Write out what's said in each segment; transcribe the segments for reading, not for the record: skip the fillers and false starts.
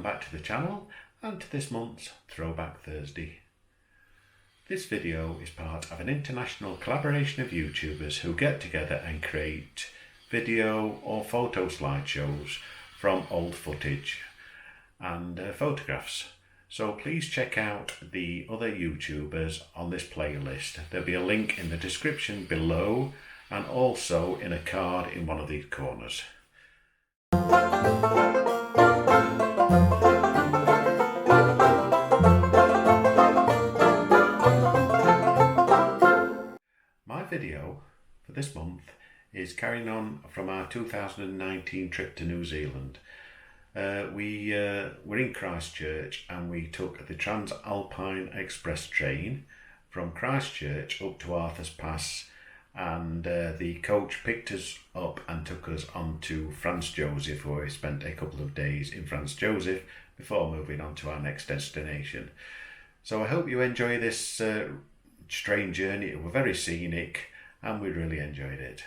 welcome back to the channel and to this month's Throwback Thursday. This video is part of an international collaboration of YouTubers who get together and create video or photo slideshows from old footage and photographs. So please check out the other YouTubers on this playlist. There'll be a link in the description below and also in a card in one of these corners. My video for this month is carrying on from our 2019 trip to New Zealand. We were in Christchurch and we took the TRANSALPINE express train from Christchurch up to Arthur's Pass, and the coach picked us up and took us on to Franz Josef, where we spent a couple of days in Franz Josef before moving on to our next destination. So I hope you enjoy this train journey. It was very scenic and we really enjoyed it.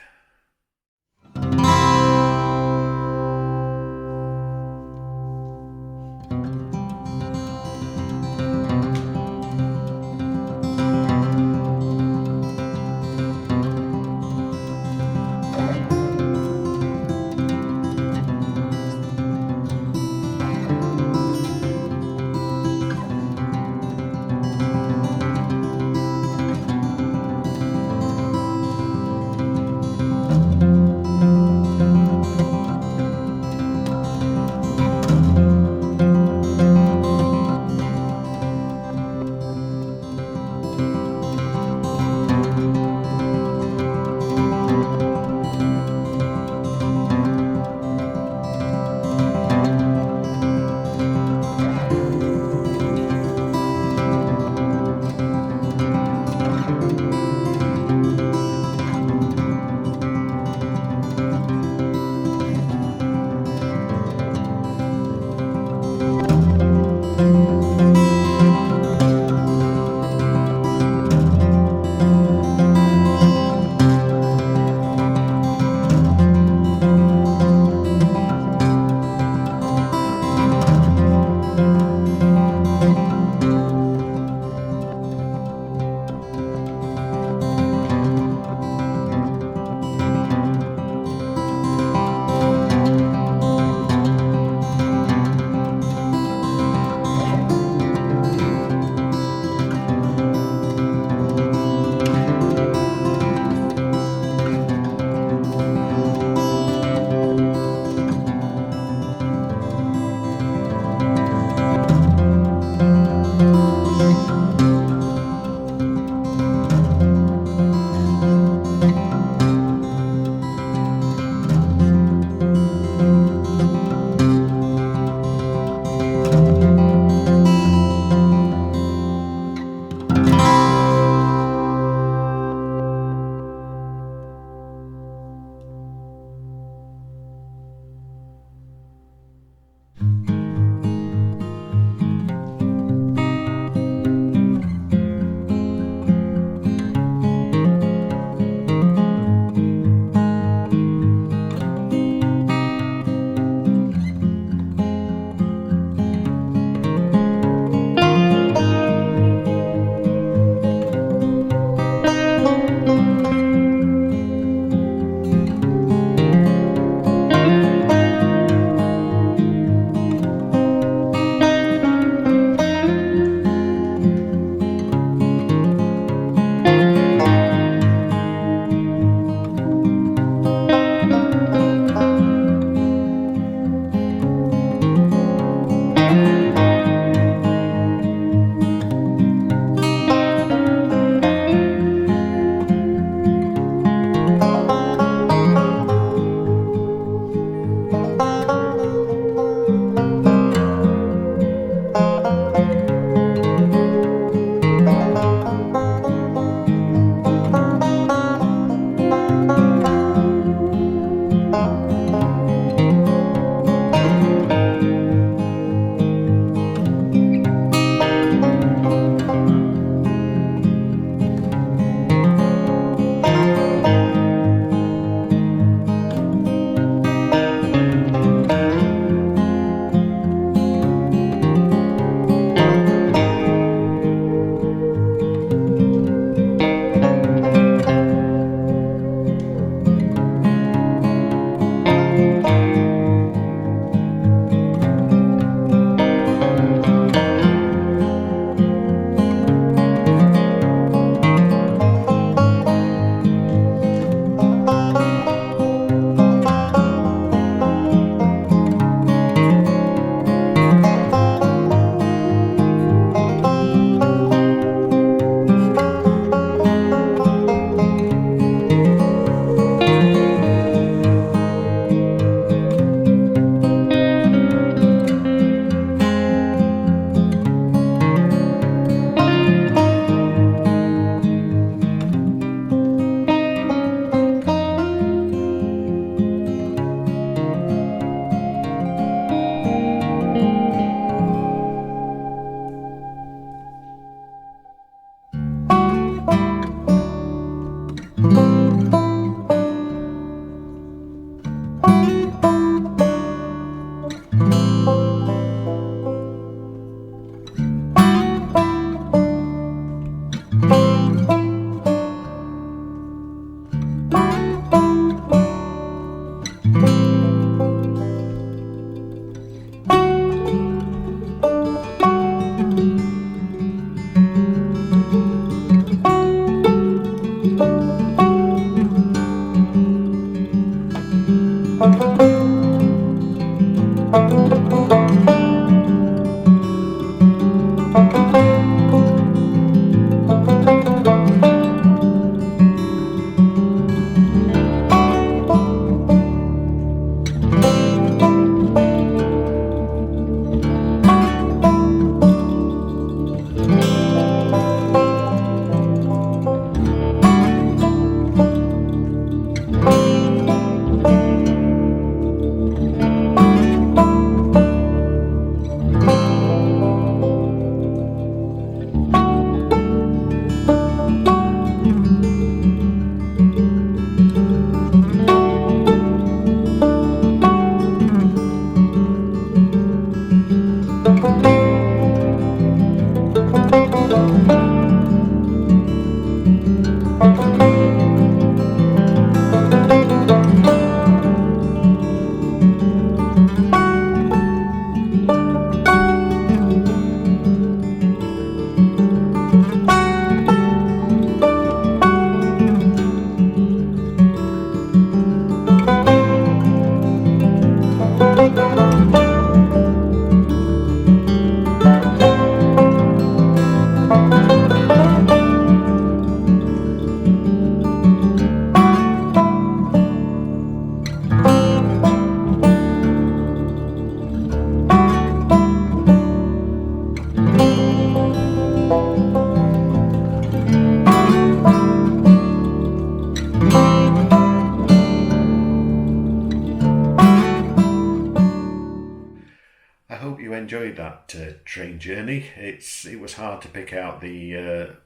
I hope you enjoyed that train journey. It was hard to pick out the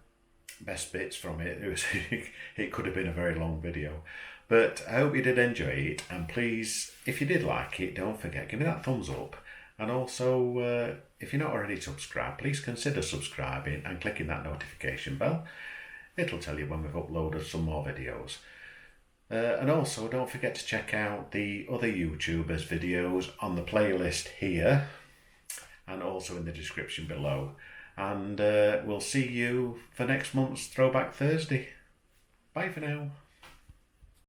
best bits from it. It could have been a very long video, but I hope you did enjoy it. And please, if you did like it, don't forget, give me that thumbs up. And also, if you're not already subscribed, please consider subscribing and clicking that notification bell. It'll tell you when we've uploaded some more videos. And also, don't forget to check out the other YouTubers' videos on the playlist here and also in the description below. And we'll see you for next month's Throwback Thursday. Bye for now.